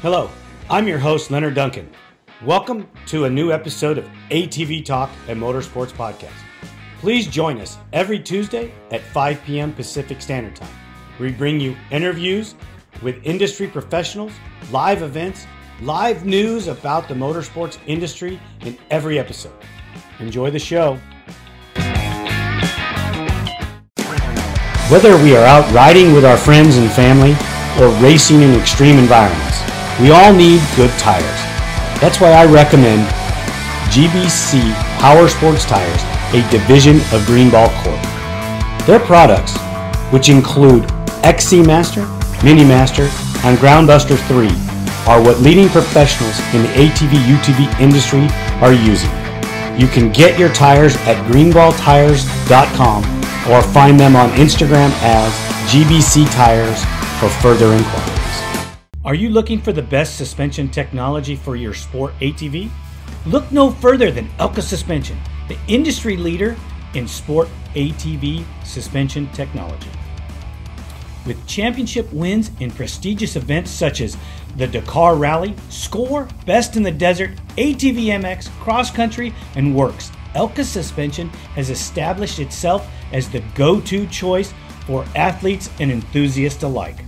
Hello, I'm your host, Leonard Duncan. Welcome to a new episode of ATV-TALK and Motorsports Podcast. Please join us every Tuesday at 5 p.m. Pacific Standard Time. We bring you interviews with industry professionals, live events, live news about the motorsports industry in every episode. Enjoy the show. Whether we are out riding with our friends and family or racing in extreme environments, we all need good tires. That's why I recommend GBC Power Sports Tires, a division of Greenball Corp. Their products, which include XC Master, Mini Master, and Groundbuster 3, are what leading professionals in the ATV-UTV industry are using. You can get your tires at greenballtires.com or find them on Instagram as GBC Tires for further inquiries. Are you looking for the best suspension technology for your sport ATV? Look no further than Elka Suspension, the industry leader in sport ATV suspension technology. With championship wins in prestigious events such as the Dakar Rally, Score, Best in the Desert, ATV MX, Cross Country, and Works, Elka Suspension has established itself as the go-to choice for athletes and enthusiasts alike.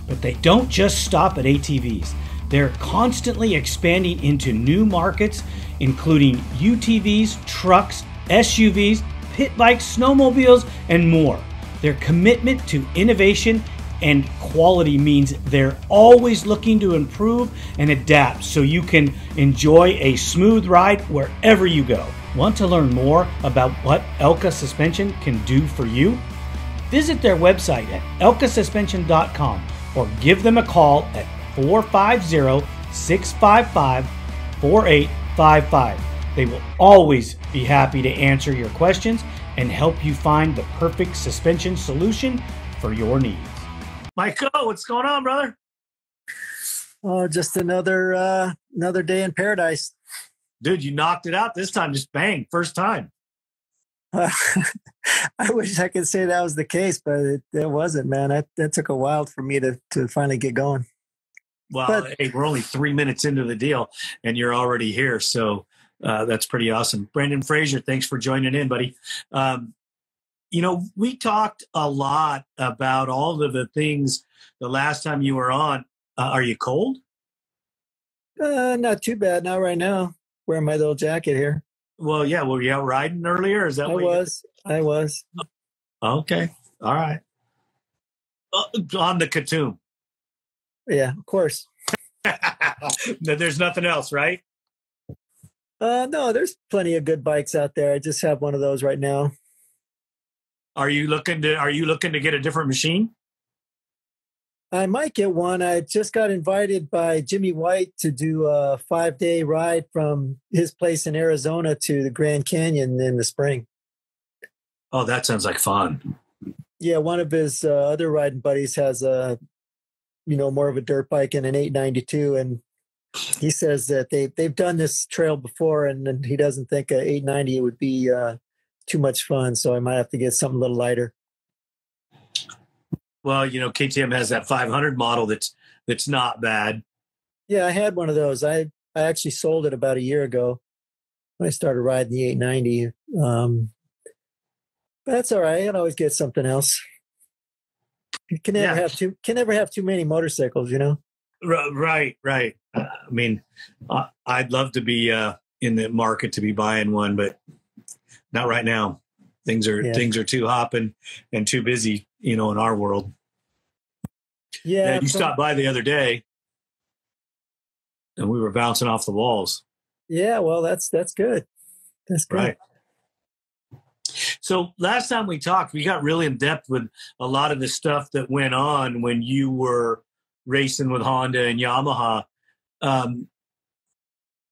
But they don't just stop at ATVs. They're constantly expanding into new markets, including UTVs, trucks, SUVs, pit bikes, snowmobiles, and more. Their commitment to innovation and quality means they're always looking to improve and adapt so you can enjoy a smooth ride wherever you go. Want to learn more about what Elka Suspension can do for you? Visit their website at elkasuspension.com or give them a call at 450-655-4855. They will always be happy to answer your questions and help you find the perfect suspension solution for your needs. Mike Coe, what's going on, brother? Oh, just another day in paradise. Dude, you knocked it out this time. Just bang, first time. I wish I could say that was the case, but it wasn't, man. That took a while for me to finally get going. Well, hey, we're only 3 minutes into the deal, and you're already here, so that's pretty awesome. Brendan Fraser, thanks for joining in, buddy. We talked a lot about all of the things the last time you were on. Are you cold? Not too bad. Not right now. Wearing my little jacket here. Well, yeah. Were you out riding earlier? Is that I was. Okay. All right. On the Katoom. Yeah, of course. There's nothing else, right? No, there's plenty of good bikes out there. I just have one of those right now. Are you looking to get a different machine? I might get one. I just got invited by Jimmy White to do a 5-day ride from his place in Arizona to the Grand Canyon in the spring. Oh, that sounds like fun. Yeah, one of his other riding buddies has more of a dirt bike and an 892, and he says that they've done this trail before, and he doesn't think a 890 would be too much fun. So I might have to get something a little lighter. Well, KTM has that 500 model that's not bad. Yeah, I had one of those. I actually sold it about a year ago when I started riding the 890. But that's all right. I can always get something else. You can never have too many motorcycles, Right. I mean, I'd love to be in the market to be buying one, but not right now. Things are too hopping and too busy, in our world. Yeah. You stopped by the other day, and we were bouncing off the walls. Yeah, well, that's good. That's good. Right. So last time we talked, we got really in depth with a lot of the stuff that went on when you were racing with Honda and Yamaha.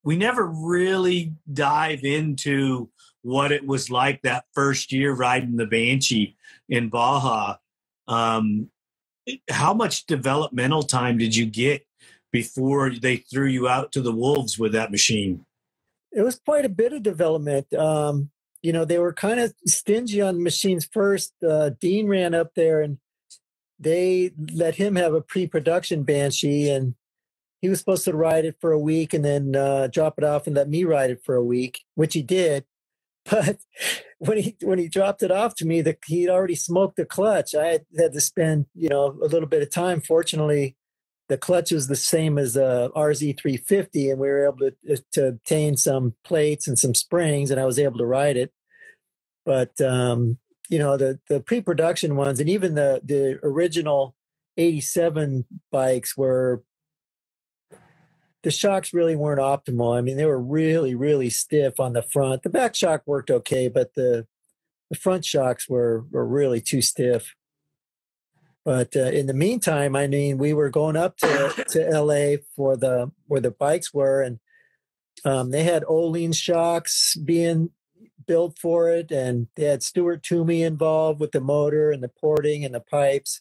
We never really dive into what it was like that first year riding the Banshee in Baja. How much developmental time did you get before they threw you out to the wolves with that machine? It was quite a bit of development. They were kind of stingy on machines first. Dean ran up there and they let him have a pre-production Banshee, and he was supposed to ride it for a week and then drop it off and let me ride it for a week, which he did. But when he dropped it off to me, he'd already smoked the clutch. I had to spend, a little bit of time. Fortunately, the clutch was the same as a RZ350, and we were able to obtain some plates and some springs, and I was able to ride it. But the pre-production ones, and even the original 87 bikes the shocks really weren't optimal. I mean, they were really, really stiff on the front. The back shock worked okay, but the front shocks were really too stiff. But in the meantime, I mean, we were going up to LA where the bikes were, and they had Öhlins shocks being built for it, and they had Stuart Toomey involved with the motor and the porting and the pipes.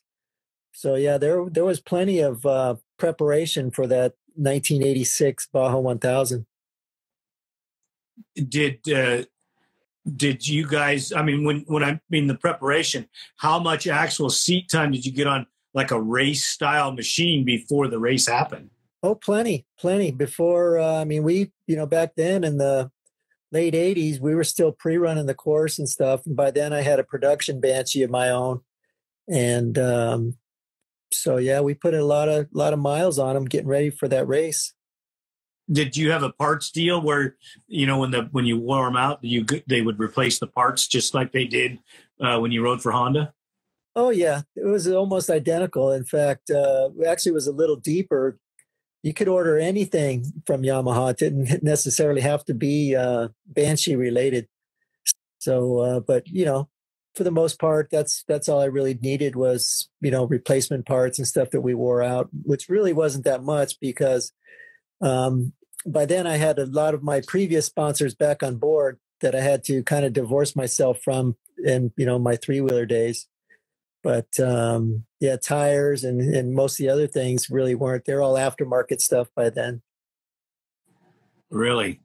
So yeah, there was plenty of preparation for that 1986 Baja 1000. Did you guys, I mean, when I mean the preparation, how much actual seat time did you get on like a race style machine before the race happened? Oh, plenty before. I mean, we, back then in the late 80s, we were still pre-running the course and stuff. And by then I had a production Banshee of my own. And so yeah, we put a lot of miles on them getting ready for that race. Did you have a parts deal where, when you wore them out, they would replace the parts just like they did when you rode for Honda? Oh yeah, it was almost identical. In fact, it actually was a little deeper. You could order anything from Yamaha. It didn't necessarily have to be Banshee related. So, but for the most part, that's all I really needed was, replacement parts and stuff that we wore out, which really wasn't that much because by then I had a lot of my previous sponsors back on board that I had to kind of divorce myself from in, my three-wheeler days. But yeah, tires and most of the other things really weren't. They're all aftermarket stuff by then. Really?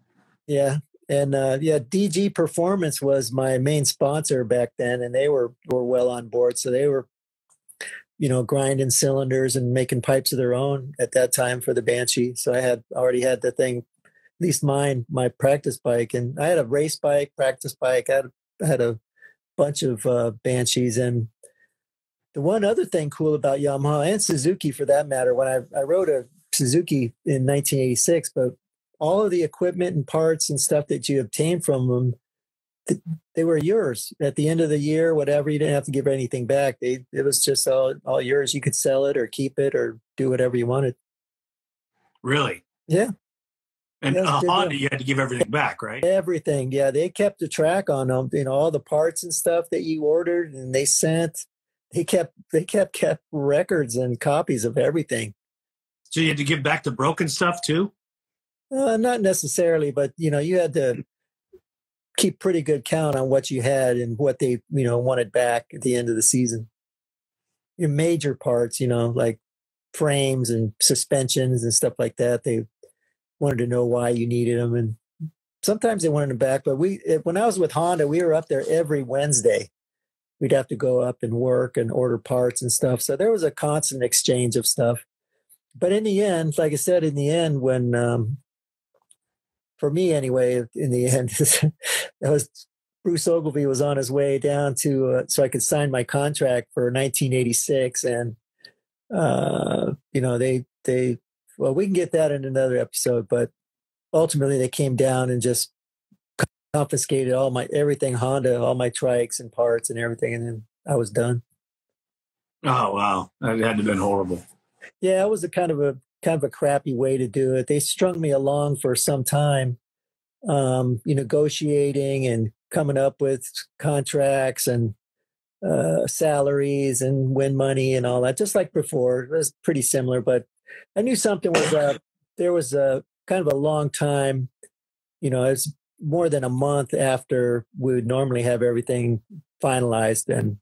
Yeah. And DG Performance was my main sponsor back then, and they were well on board. So they were, grinding cylinders and making pipes of their own at that time for the Banshee. So I already had the thing, at least my practice bike, and I had a race bike, practice bike. I had a bunch of Banshees. And the one other thing cool about Yamaha and Suzuki, for that matter, when I rode a Suzuki in 1986, but all of the equipment and parts and stuff that you obtained from them, they were yours at the end of the year, whatever. You didn't have to give anything back. It was just all yours. You could sell it or keep it or do whatever you wanted. Really? Yeah. And Honda, you had to give everything back, right? Everything. Yeah. They kept a track on them, all the parts and stuff that you ordered and they sent. They kept records and copies of everything. So you had to give back the broken stuff too? Not necessarily, but you had to keep pretty good count on what you had and what they wanted back at the end of the season. Your major parts, like frames and suspensions and stuff like that. They wanted to know why you needed them, and sometimes they wanted them back. But when I was with Honda, we were up there every Wednesday. We'd have to go up and work and order parts and stuff. So there was a constant exchange of stuff. But in the end, like I said, when for me anyway, in the end, that was Bruce Ogilvie was on his way down to so I could sign my contract for 1986, and we can get that in another episode. But ultimately, they came down and just confiscated everything Honda, all my trikes and parts and everything, and then I was done. Oh wow, that had to have been horrible. Yeah, it was a kind of a crappy way to do it. They strung me along for some time, negotiating and coming up with contracts and salaries and win money and all that, just like before. It was pretty similar, but I knew something was up. There was a kind of a long time, it's more than a month after we would normally have everything finalized. And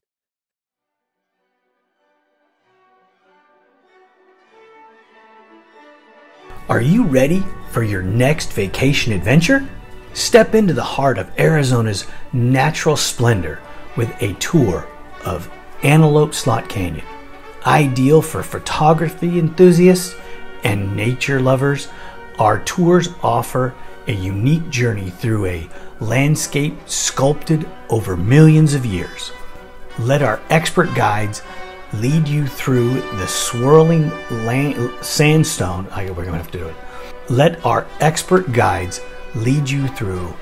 are you ready for your next vacation adventure? Step into the heart of Arizona's natural splendor with a tour of Antelope Slot Canyon, ideal for photography enthusiasts and nature lovers, our tours offer a unique journey through a landscape sculpted over millions of years. Let our expert guides lead you through the swirling sandstone. We're going to have to do it. Let our expert guides lead you through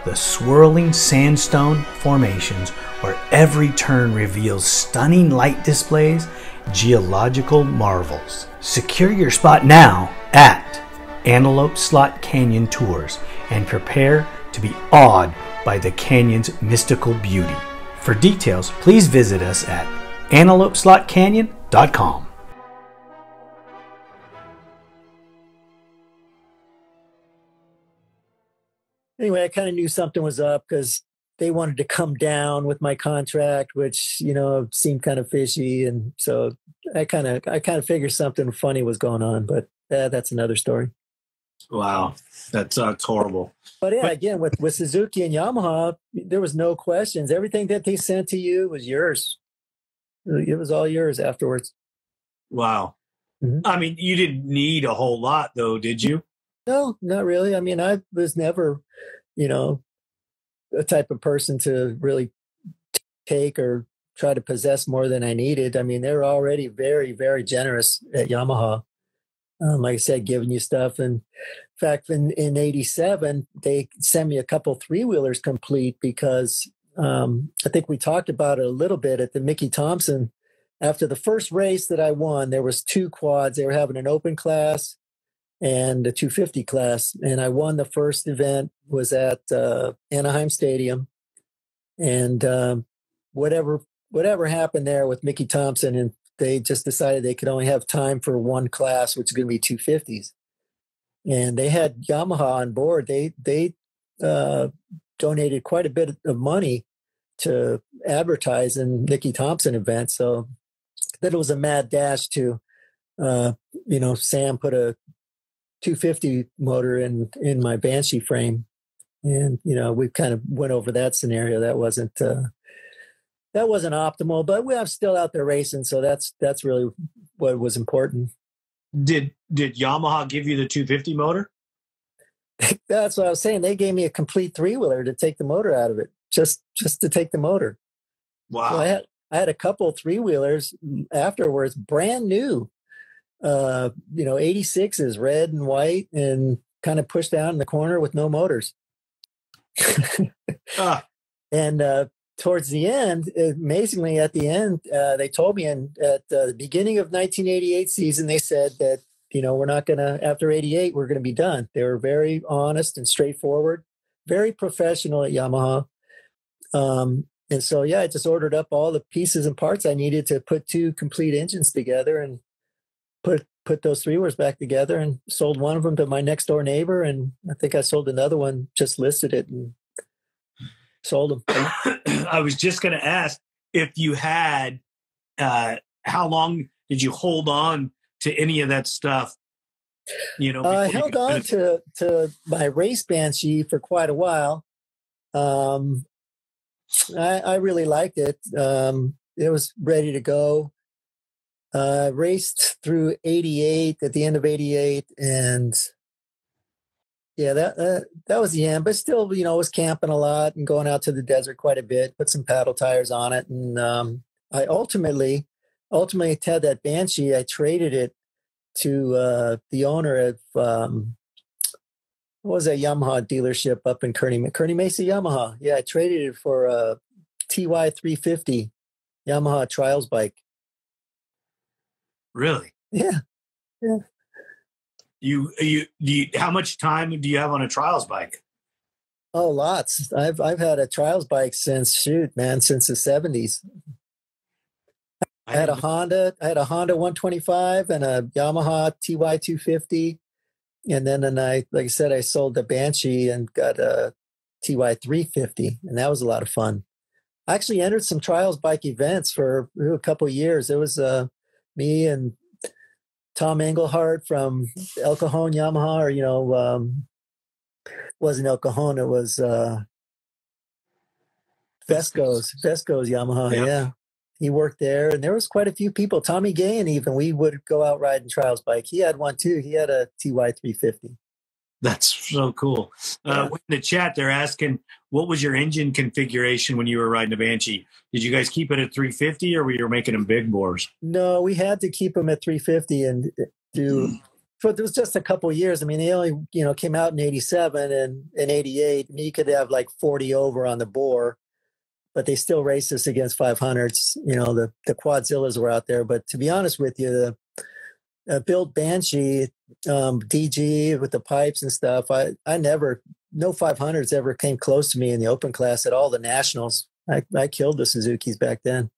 the swirling sandstone formations where every turn reveals stunning light displays, geological marvels. Secure your spot now at Antelope Slot Canyon Tours and prepare to be awed by the canyon's mystical beauty. For details, please visit us at antelopeslotcanyon.com. Anyway, I kind of knew something was up because they wanted to come down with my contract, which, seemed kind of fishy. And so I kind of figured something funny was going on, but that's another story. Wow. That's horrible. But yeah, again, with Suzuki and Yamaha, there was no questions. Everything that they sent to you was yours. It was all yours afterwards. Wow. Mm-hmm. I mean, you didn't need a whole lot though, did you? No, not really. I mean, I was never, a type of person to really take or try to possess more than I needed. I mean, they were already very, very generous at Yamaha. Like I said, giving you stuff. And in fact, in 87, they sent me a couple 3-wheelers complete because I think we talked about it a little bit at the Mickey Thompson. After the first race that I won, there was 2 quads. They were having an open class and a 250 class. And I won the first event, was at Anaheim Stadium. And whatever happened there with Mickey Thompson, and they just decided they could only have time for one class, which is going to be 250s. And they had Yamaha on board. They donated quite a bit of money to advertise in Mickey Thompson events. So that it was a mad dash to, Sam put a 250 motor in my Banshee frame. And, we kind of went over that scenario. That wasn't optimal, but we have still out there racing. So that's really what was important. Did Yamaha give you the 250 motor? That's what I was saying. They gave me a complete 3-wheeler to take the motor out of it, just to take the motor. Wow. So I had a couple 3-wheelers afterwards, brand new, 86s, red and white, and kind of pushed down in the corner with no motors. And towards the end, amazingly at the end, they told me at the beginning of 1988 season, they said that, we're not going to, after 88, we're going to be done. They were very honest and straightforward, very professional at Yamaha. And so, I just ordered up all the pieces and parts I needed to put 2 complete engines together and put those 3-wheelers back together, and sold one of them to my next door neighbor. And I think I sold another one, just listed it and sold them. I was just going to ask if you had, how long did you hold on to any of that stuff? I held on to my race Banshee for quite a while. I really liked it. It was ready to go. Raced through 88, at the end of 88, and that was the end. But still, was camping a lot and going out to the desert quite a bit. Put some paddle tires on it, and I ultimately had that Banshee. I traded it to the owner of what was that Yamaha dealership up in Kearney Mesa Yamaha. Yeah, I traded it for a TY 350 Yamaha trials bike. Really? Yeah. You how much time do you have on a trials bike? Oh, lots. I've had a trials bike since the 70s. I had a Honda 125 and a Yamaha TY 250. And then like I said, I sold the Banshee and got a TY 350, and that was a lot of fun. I actually entered some trials bike events for a couple of years. It was me and Tom Engelhardt from El Cajon Yamaha, or wasn't El Cajon, it was Vesco's Yamaha. Yep. he worked there, and there was quite a few people. Tommy Gahan, even, we would go out riding trials bike. He had one too. He had a TY 350. That's so cool. Yeah. In the chat, they're asking, what was your engine configuration when you were riding a Banshee? Did you guys keep it at 350 or were you making them big bores? No, we had to keep them at 350 and do. But there was just a couple of years. I mean, they only, came out in 87 and in 88. And you could have like 40 over on the bore, but they still raced us against 500s. The Quadzillas were out there. But to be honest with you, the built Banshee, DG with the pipes and stuff, I never, no 500s ever came close to me in the open class at all, the nationals. I killed the Suzukis back then.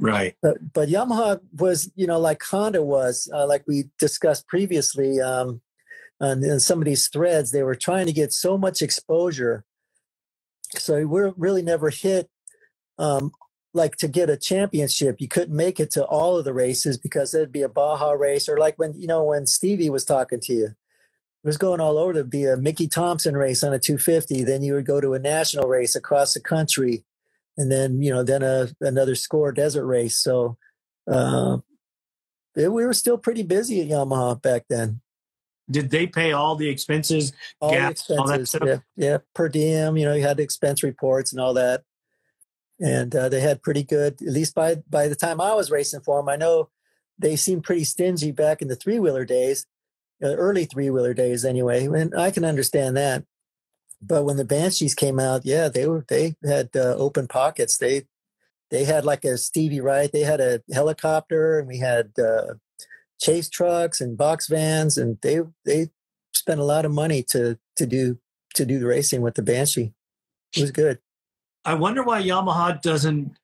Right. But Yamaha was, like Honda was, like we discussed previously, on some of these threads, they were trying to get so much exposure. So we really never hit, like to get a championship. You couldn't make it to all of the races because there'd be a Baja race, or like when Stevie was talking to you, it was going all over. There'd be a Mickey Thompson race on a 250. Then you would go to a national race across the country. And then, another score desert race. So we were still pretty busy at Yamaha back then. Did they pay all the expenses? All the expenses, yeah. Per diem, you had expense reports and all that. And they had pretty good, at least by the time I was racing for them. I know they seemed pretty stingy back in the three-wheeler days, early three-wheeler days anyway. And I can understand that. But when the Banshees came out, yeah, they had open pockets. They had like a Stevie Wright. They had a helicopter, and we had chase trucks and box vans, and they spent a lot of money to do the racing with the Banshee. It was good. I wonder why Yamaha doesn't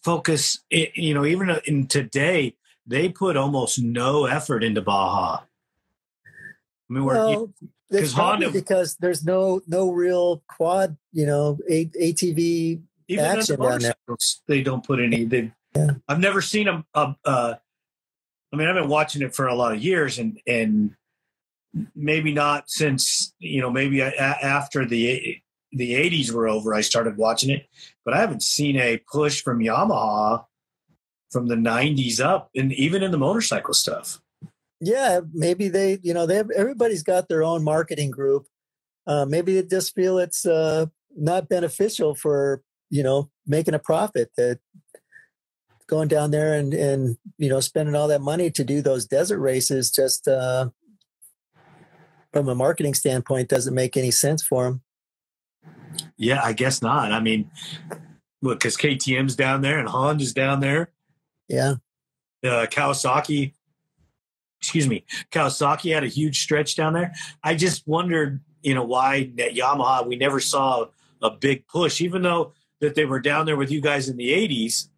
focus. Even in today, they put almost no effort into Baja. I mean, it's probably because there's no real quad, ATV even action down there. They don't put any. I've never seen them. I mean, I've been watching it for a lot of years, and maybe not since maybe after the 80s were over, I started watching it. But I haven't seen a push from Yamaha from the 90s up, and even in the motorcycle stuff. Yeah, maybe they have, everybody's got their own marketing group. Maybe they just feel it's not beneficial for, making a profit, that going down there and spending all that money to do those desert races just from a marketing standpoint doesn't make any sense for them. Yeah, I guess not. I mean, because KTM's down there and Honda's down there. Yeah. Kawasaki had a huge stretch down there. I just wondered, why at Yamaha we never saw a big push, even though that they were down there with you guys in the 80s.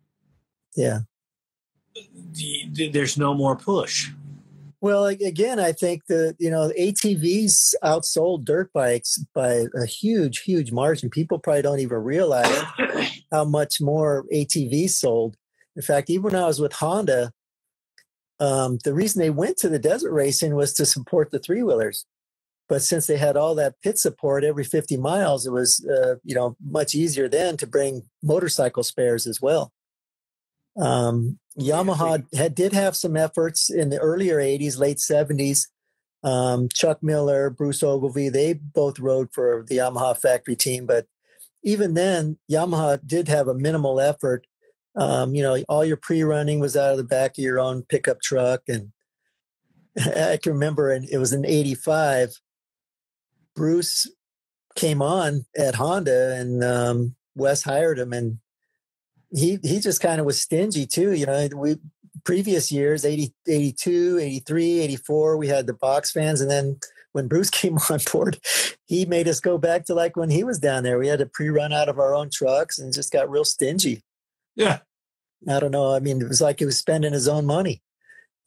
Yeah. There's no more push. Well, again, I think that, ATVs outsold dirt bikes by a huge, huge margin. People probably don't even realize how much more ATVs sold. In fact, even when I was with Honda, the reason they went to the desert racing was to support the three-wheelers. But since they had all that pit support every 50 miles, it was, much easier then to bring motorcycle spares as well. Yamaha did have some efforts in the earlier 80s, late 70s. Chuck Miller, Bruce Ogilvie, they both rode for the Yamaha factory team. But even then, Yamaha did have a minimal effort. All your pre-running was out of the back of your own pickup truck. And I can remember, it was in 85, Bruce came on at Honda, and Wes hired him, and he just kind of was stingy too. We previous years, 80, 82, 83, 84, we had the box fans. And then when Bruce came on board, he made us go back to like when he was down there. We had to pre-run out of our own trucks and just got real stingy. Yeah. I don't know. I mean, it was like he was spending his own money.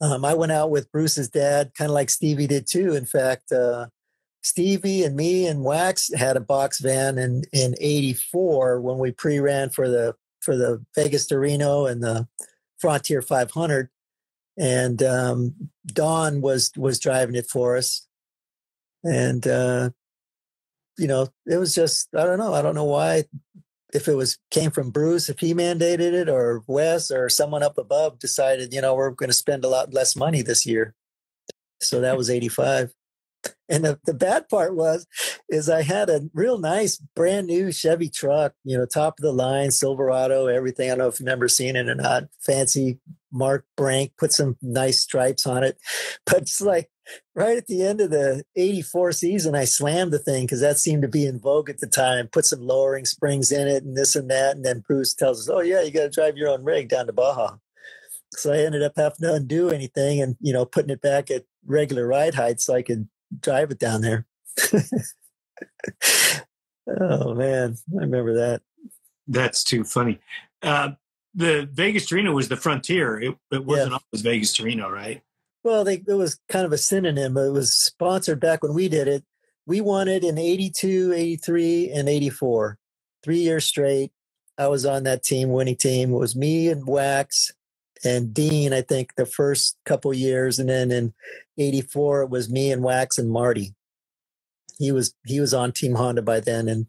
I went out with Bruce's dad, kind of like Stevie did too. In fact, Stevie and me and Wax had a box van in 84 when we pre-ran for the Vegas to Reno and the Frontier 500. And Don was driving it for us. And, it was just, I don't know why if it came from Bruce, if he mandated it, or Wes or someone up above decided, we're going to spend a lot less money this year. So that was 85. And the bad part is I had a real nice brand new Chevy truck, top of the line, Silverado, everything. I don't know if you've ever seen it or not. Fancy Mark Brank, put some nice stripes on it. But it's like right at the end of the 84 season, I slammed the thing because that seemed to be in vogue at the time. Put some lowering springs in it and this and that. And then Bruce tells us, oh, yeah, you got to drive your own rig down to Baja. So I ended up having to undo anything and, putting it back at regular ride height so I could drive it down there. Oh, man. I remember that. That's too funny. The Vegas to Reno was the Frontier. It wasn't always Vegas to Reno, right? Well, it was kind of a synonym. It was sponsored back when we did it. We won it in 82, 83, and 84. 3 years straight. I was on that winning team. It was me and Wax and Dean, I think, the first couple years. And then in 84, it was me and Wax and Marty. He was on Team Honda by then. And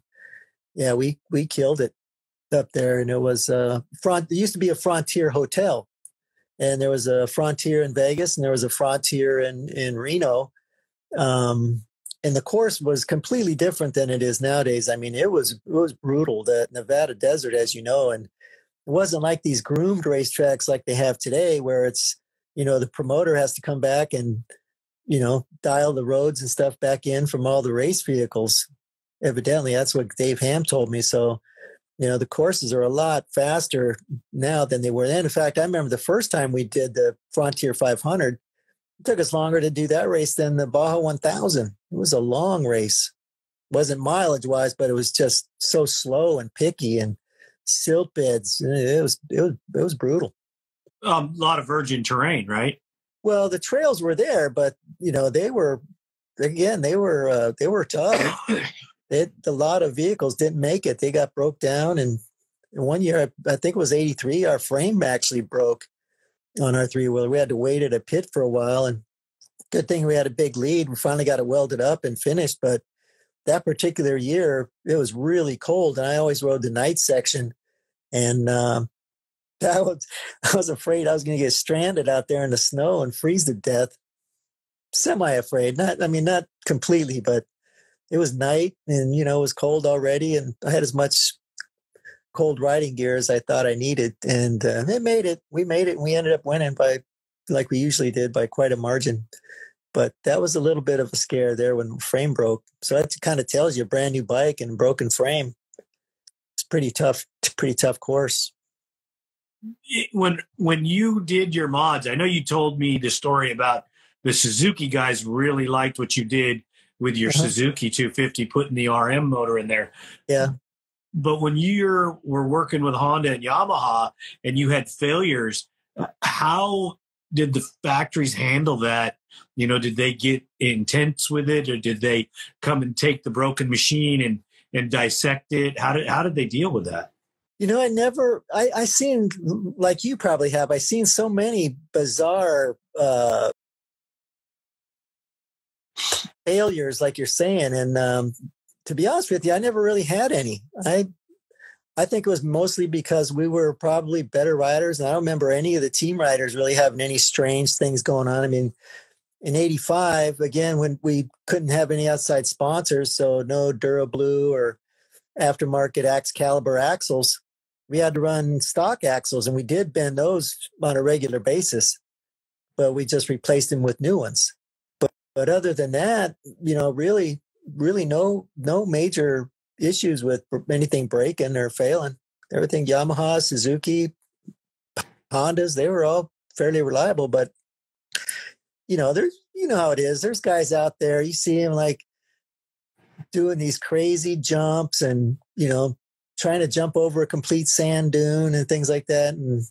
yeah, we killed it up there. And it was there used to be a Frontier hotel. And there was a Frontier in Vegas and there was a Frontier in Reno. And the course was completely different than it is nowadays. I mean, it was brutal, the Nevada desert, as you know, and it wasn't like these groomed racetracks like they have today where it's, the promoter has to come back and, dial the roads and stuff back in from all the race vehicles. Evidently, that's what Dave Ham told me. So, the courses are a lot faster now than they were then. In fact, I remember the first time we did the Frontier 500, it took us longer to do that race than the Baja 1000. It was a long race. It wasn't mileage-wise, but it was just so slow and picky and silt beds. It was brutal. A lot of virgin terrain, right? Well, the trails were there, but they were tough. A lot of vehicles didn't make it. They got broke down. And one year, I think it was 83, our frame actually broke on our three-wheeler. We had to wait at a pit for a while. And good thing we had a big lead. We finally got it welded up and finished. But that particular year, it was really cold. And I always rode the night section. And I was afraid I was going to get stranded out there in the snow and freeze to death. Semi-afraid. Not completely, but it was night and, it was cold already. And I had as much cold riding gear as I thought I needed. And it made it. We made it. And we ended up winning by, like we usually did, by quite a margin. But that was a little bit of a scare there when the frame broke. So that kind of tells you a brand new bike and broken frame. It's pretty tough course. When you did your mods, I know you told me the story about the Suzuki guys really liked what you did with your Suzuki 250, putting the RM motor in there. Yeah. But when you were working with Honda and Yamaha and you had failures, how did the factories handle that? Did they get intense with it, or did they come and take the broken machine and dissect it? How did they deal with that? I seen, like you probably have, I seen so many bizarre failures, like you're saying. And to be honest with you, I never really had any. I think it was mostly because we were probably better riders. And I don't remember any of the team riders really having any strange things going on. I mean, in 85, again, when we couldn't have any outside sponsors, so no DuraBlue or aftermarket Excalibur axles, we had to run stock axles, and we did bend those on a regular basis, but we just replaced them with new ones. But other than that, really no major issues with anything breaking or failing. Everything Yamaha, Suzuki, Hondas, they were all fairly reliable. But there's how it is. There's guys out there, you see them like doing these crazy jumps and trying to jump over a complete sand dune and things like that. And,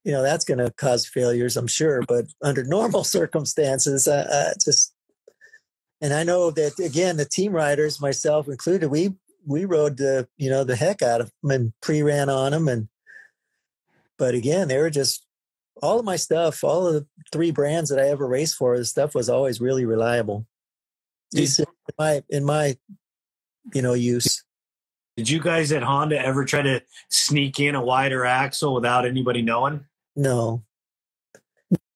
that's going to cause failures, I'm sure. But under normal circumstances, and I know that, again, the team riders, myself included, we rode the heck out of them and pre-ran on them. But again, they were just, all of my stuff, all of the three brands that I ever raced for, the stuff was always really reliable. In my use. Did you guys at Honda ever try to sneak in a wider axle without anybody knowing? No,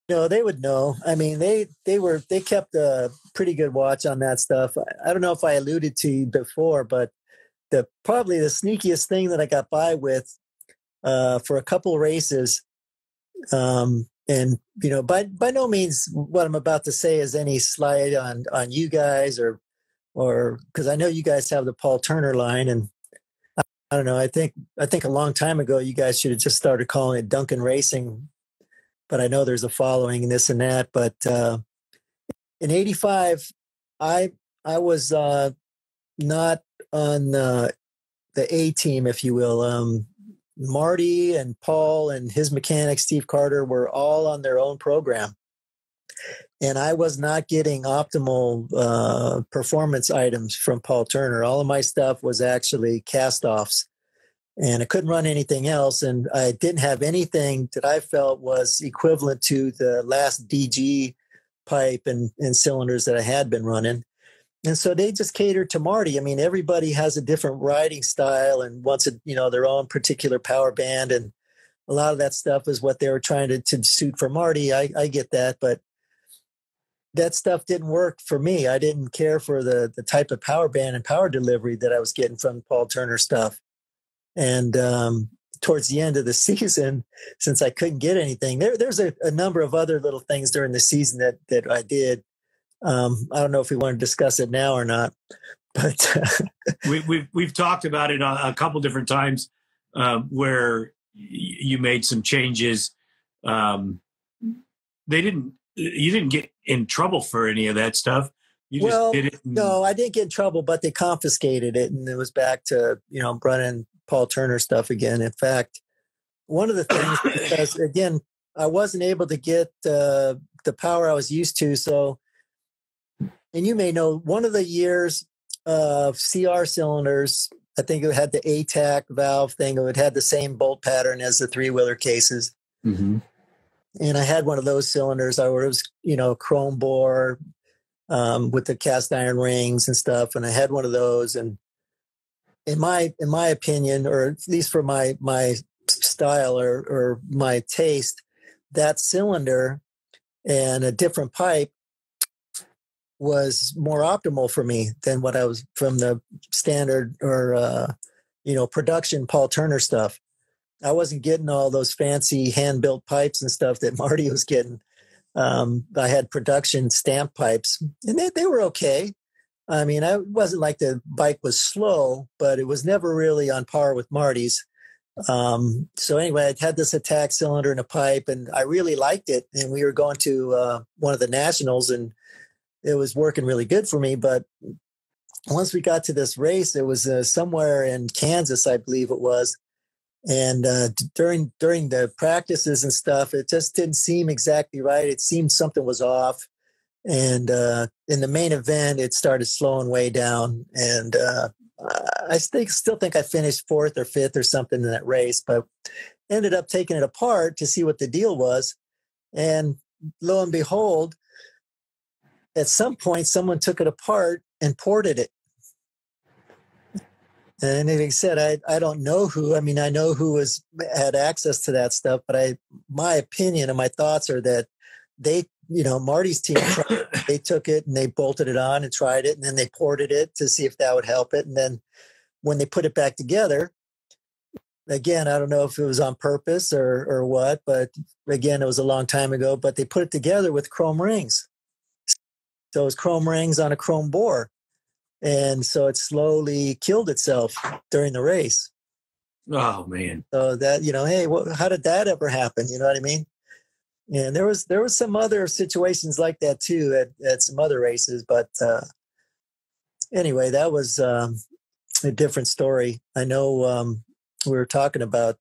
they would know. I mean, they kept a pretty good watch on that stuff. I don't know if I alluded to you before, but probably the sneakiest thing that I got by with for a couple races, and by no means what I'm about to say is any slight on you guys or because I know you guys have the Paul Turner line, and I don't know. I think a long time ago you guys should have just started calling it Duncan Racing, but I know there's a following and this and that. But in '85, I was not on the A team, if you will. Marty and Paul and his mechanic Steve Carter were all on their own program, and I was not getting optimal performance items from Paul Turner. All of my stuff was actually cast-offs, and I couldn't run anything else, and I didn't have anything that I felt was equivalent to the last DG pipe and cylinders that I had been running. And so they just catered to Marty. I mean, everybody has a different riding style and wants their own particular power band. And a lot of that stuff is what they were trying to suit for Marty. I get that, but that stuff didn't work for me. I didn't care for the type of power band and power delivery that I was getting from Paul Turner stuff. And towards the end of the season, since I couldn't get anything, there's a number of other little things during the season that I did. I don't know if we want to discuss it now or not, but we've talked about it a couple different times where you made some changes. You didn't get in trouble for any of that stuff. You just did it. No, I didn't get in trouble, but they confiscated it, and it was back to running Paul Turner stuff again. In fact, one of the things, because again, I wasn't able to get the power I was used to, so. And you may know one of the years of CR cylinders, I think it had the ATAC valve thing. It had the same bolt pattern as the three-wheeler cases. Mm-hmm. And I had one of those cylinders. It was, chrome bore with the cast iron rings and stuff. And I had one of those. And in my opinion, or at least for my style or my taste, that cylinder and a different pipe was more optimal for me than what I was from the standard or, production Paul Turner stuff. I wasn't getting all those fancy hand-built pipes and stuff that Marty was getting. I had production stamp pipes, and they were okay. I mean, it wasn't like the bike was slow, but it was never really on par with Marty's. So anyway, I had this attack cylinder and a pipe, and I really liked it. And we were going to one of the nationals, and it was working really good for me. But once we got to this race, it was somewhere in Kansas, I believe it was. And during the practices and stuff, it just didn't seem exactly right. It seemed something was off. And in the main event, it started slowing way down. And I still think I finished 4th or 5th or something in that race, but ended up taking it apart to see what the deal was. And lo and behold, at some point, someone took it apart and ported it. And like I said, I don't know who. I mean, I know who had access to that stuff, but my opinion and my thoughts are that they, Marty's team, they took it and they bolted it on and tried it, and then they ported it to see if that would help it. And then when they put it back together, again, I don't know if it was on purpose or what, but again, it was a long time ago, but they put it together with chrome rings. So it was chrome rings on a chrome bore. And so it slowly killed itself during the race. Oh, man. So that, hey, how did that ever happen? You know what I mean? And there was some other situations like that too at some other races. But anyway, that was a different story. I know we were talking about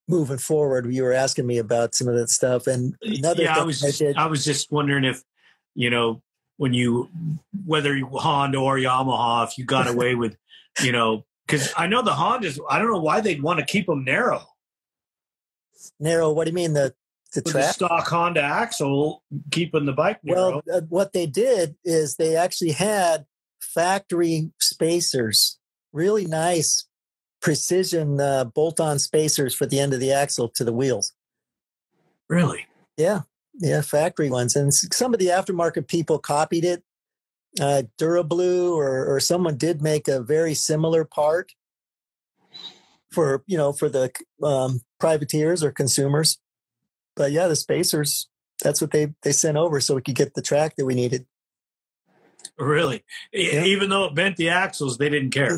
moving forward. You were asking me about some of that stuff. And another thing I was just wondering if, whether you Honda or Yamaha, if you got away with, because I know the Hondas, I don't know why they'd want to keep them narrow. Narrow? What do you mean? The track? The stock Honda axle keeping the bike narrow. Well, what they did is they actually had factory spacers, really nice precision bolt-on spacers for the end of the axle to the wheels. Really? Yeah, factory ones. And some of the aftermarket people copied it. Durablu or someone did make a very similar part for the privateers or consumers. But yeah, the spacers, that's what they sent over so we could get the track that we needed. Really? Yeah. Even though it bent the axles, they didn't care.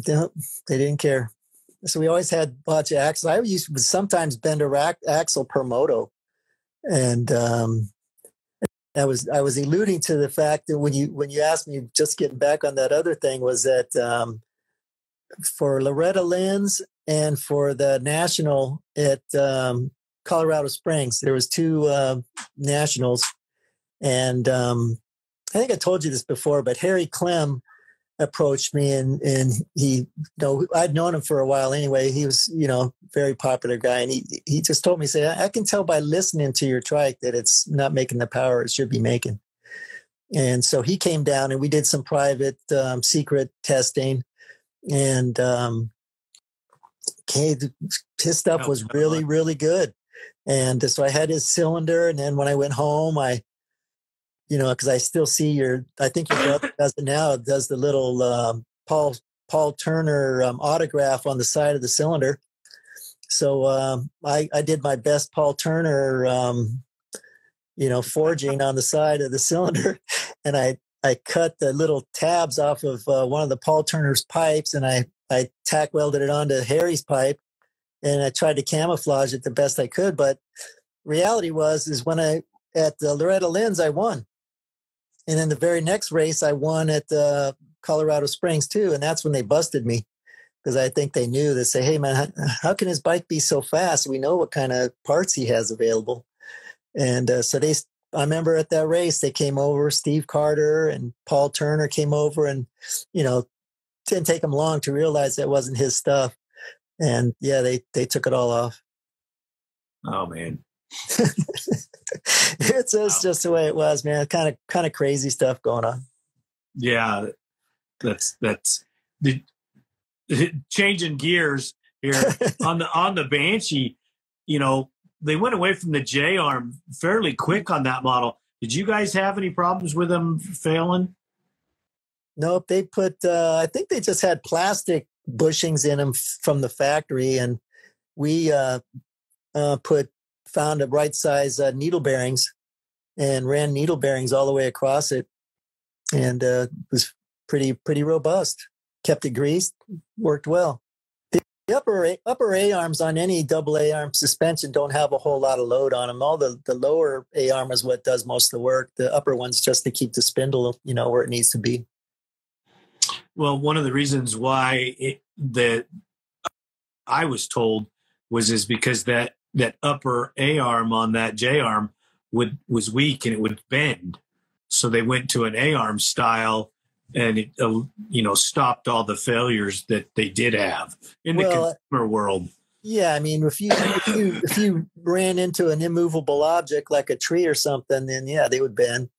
No, they didn't care. So we always had a bunch of axles. I used to sometimes bend a axle per moto. And I was alluding to the fact that when you asked me, just getting back on that other thing, was that for Loretta Lynn's and for the national at Colorado Springs, there was 2 nationals, and I think I told you this before, but Harry Clem approached me, and he, I'd known him for a while anyway. He was, very popular guy. And he just told me, say, I can tell by listening to your trike that it's not making the power it should be making. And so he came down and we did some private secret testing, and his stuff was really, really good. And so I had his cylinder. And then when I went home, because I still see I think your brother does it now, does the little Paul Turner autograph on the side of the cylinder. So I did my best Paul Turner, forging on the side of the cylinder. And I cut the little tabs off of one of the Paul Turner's pipes, and I tack welded it onto Harry's pipe, and I tried to camouflage it the best I could. But reality is when at the Loretta Lynn's, I won. And then the very next race, I won at Colorado Springs too. And that's when they busted me, because I think they knew. They say, hey, man, how can his bike be so fast? We know what kind of parts he has available. And so I remember at that race, they came over, Steve Carter and Paul Turner came over, and, didn't take them long to realize that wasn't his stuff. And yeah, they took it all off. Oh, man. It's just the way it was, man. Kind of crazy stuff going on. Yeah, that's the changing gears here on the Banshee. They went away from the J arm fairly quick on that model. Did you guys have any problems with them failing? Nope. They put I think they just had plastic bushings in them from the factory, and we found a right size needle bearings and ran needle bearings all the way across it, and it was pretty robust. Kept it greased, worked well. The upper A arms on any double A arm suspension don't have a whole lot of load on them. All the lower A arm is what does most of the work. The upper one's just to keep the spindle, where it needs to be. Well, one of the reasons why that I was told was because that upper A arm on that J arm was weak and it would bend. So they went to an A arm style, and it stopped all the failures that they did have in the consumer world. Yeah, I mean, if you ran into an immovable object like a tree or something, then yeah, they would bend.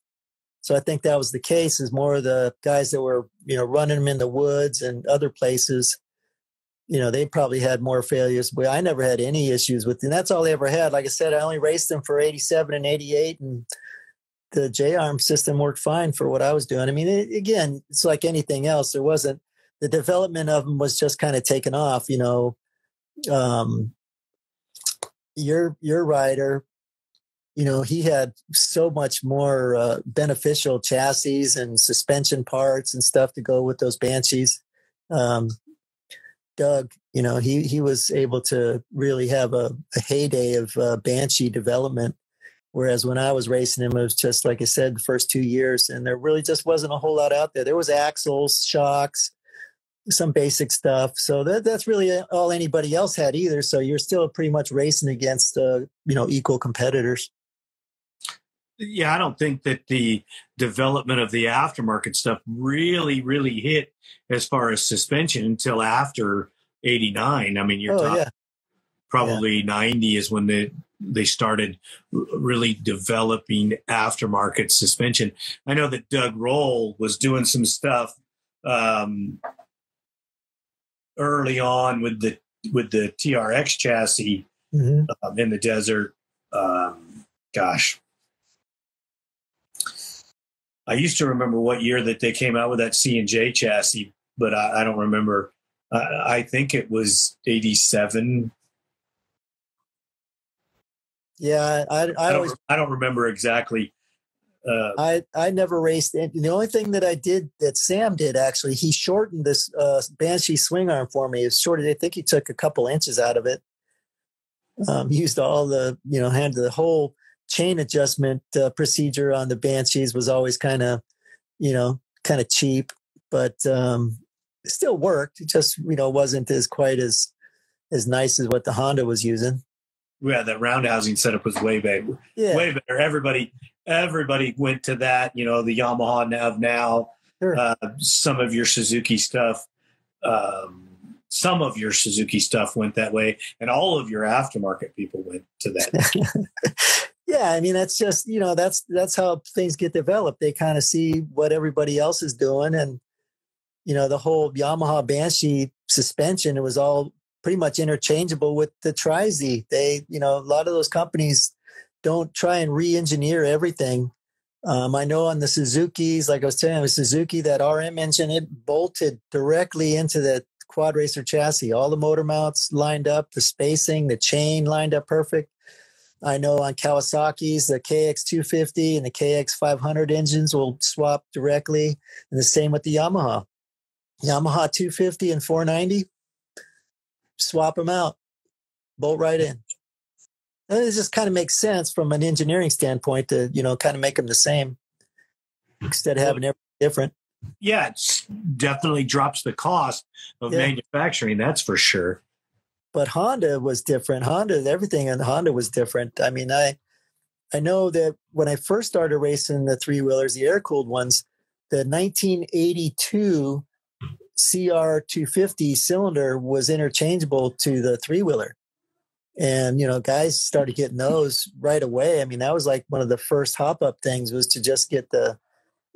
So I think that was the case. Is more of the guys that were running them in the woods and other places. They probably had more failures, but I never had any issues with them. That's all they ever had. Like I said, I only raced them for 87 and 88, and the J-arm system worked fine for what I was doing. I mean, again, it's like anything else. There wasn't, the development of them was just kind of taken off, your rider, he had so much more beneficial chassis and suspension parts and stuff to go with those Banshees. Doug, he was able to really have a heyday of Banshee development. Whereas when I was racing him, it was just, like I said, the first 2 years, and there really just wasn't a whole lot out there. There was axles, shocks, some basic stuff. So that's really all anybody else had either. So you're still pretty much racing against, equal competitors. Yeah, I don't think that the development of the aftermarket stuff really, really hit as far as suspension until after 89. I mean, you're talking probably 90 is when they started really developing aftermarket suspension. I know that Doug Roll was doing some stuff early on with the TRX chassis in the desert. Gosh, I used to remember what year that they came out with that C&J chassis, but I don't remember. I think it was 87. Yeah, I don't remember exactly. I never raced. The only thing that I did that Sam did actually, he shortened this Banshee swing arm for me. It shorted. I think he took a couple inches out of it. Used all the had the whole chain adjustment procedure on the Banshees was always kind of cheap, but it still worked. It just wasn't as quite as nice as what the Honda was using. Yeah, that roundhousing setup was way better. Yeah. Way better. Everybody went to that. The Yamaha of now. Sure. Some of your Suzuki stuff went that way, and all of your aftermarket people went to that. Yeah, I mean that's just that's how things get developed. They kind of see what everybody else is doing, and the whole Yamaha Banshee suspension, it was all pretty much interchangeable with the Tri-Z. They, a lot of those companies don't try and re-engineer everything. I know on the Suzukis, like I was telling you, the Suzuki, that RM engine, it bolted directly into the quad racer chassis. All the motor mounts lined up, the spacing, the chain lined up perfect. I know on Kawasaki's, the KX250 and the KX500 engines will swap directly, and the same with the Yamaha. Yamaha 250 and 490, swap them out, bolt right in. And it just kind of makes sense from an engineering standpoint to, kind of make them the same instead of having everything different. Yeah, it definitely drops the cost of manufacturing, that's for sure. But Honda was different. Everything on Honda was different. I mean, I know that when I first started racing the three-wheelers, the air-cooled ones, the 1982 CR250 cylinder was interchangeable to the three-wheeler. And, guys started getting those right away. I mean, that was like one of the first hop-up things, was to just get the